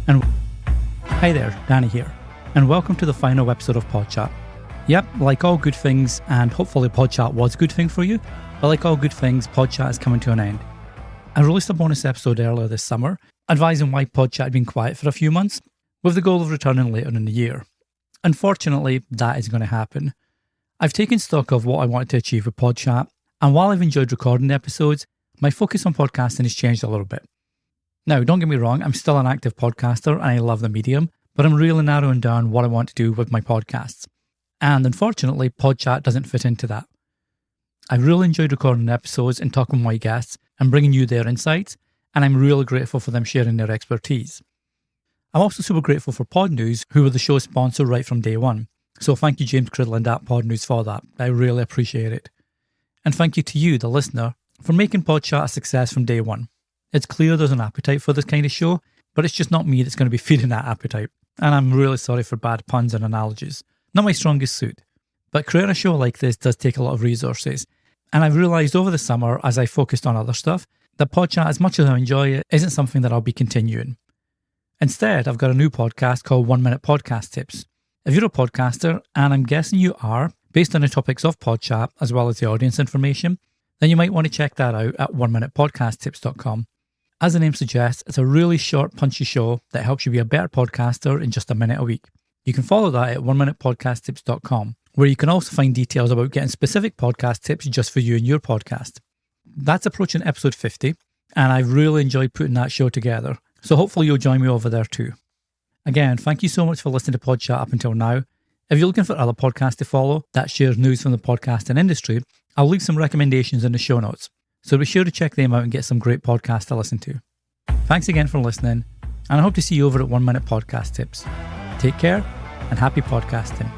And hi there, Danny here, and welcome to the final episode of PodChat. Yep, like all good things, and hopefully PodChat was a good thing for you, but like all good things, PodChat is coming to an end. I released a bonus episode earlier this summer, advising why PodChat had been quiet for a few months, with the goal of returning later in the year. Unfortunately, that is going to happen. I've taken stock of what I wanted to achieve with PodChat, and while I've enjoyed recording the episodes, my focus on podcasting has changed a little bit. Now, don't get me wrong, I'm still an active podcaster and I love the medium, but I'm really narrowing down what I want to do with my podcasts. And unfortunately, PodChat doesn't fit into that. I've really enjoyed recording episodes and talking with my guests and bringing you their insights, and I'm really grateful for them sharing their expertise. I'm also super grateful for Pod News, who were the show's sponsor right from day one. So thank you, James Cridland at Pod News, for that. I really appreciate it. And thank you to you, the listener, for making PodChat a success from day one. It's clear there's an appetite for this kind of show, but it's just not me that's going to be feeding that appetite. And I'm really sorry for bad puns and analogies. Not my strongest suit. But creating a show like this does take a lot of resources. And I've realised over the summer, as I focused on other stuff, that PodChat, as much as I enjoy it, isn't something that I'll be continuing. Instead, I've got a new podcast called 1 Minute Podcast Tips. If you're a podcaster, and I'm guessing you are, based on the topics of PodChat as well as the audience information, then you might want to check that out at 1minutepodcasttips.com. As the name suggests, it's a really short, punchy show that helps you be a better podcaster in just a minute a week. You can follow that at 1minutepodcasttips.com, where you can also find details about getting specific podcast tips just for you and your podcast. That's approaching episode 50, and I've really enjoyed putting that show together, so hopefully you'll join me over there too. Again, thank you so much for listening to PodChat up until now. If you're looking for other podcasts to follow that share news from the podcasting industry, I'll leave some recommendations in the show notes, so be sure to check them out and get some great podcasts to listen to. Thanks again for listening, and I hope to see you over at 1 Minute Podcast Tips. Take care, and happy podcasting.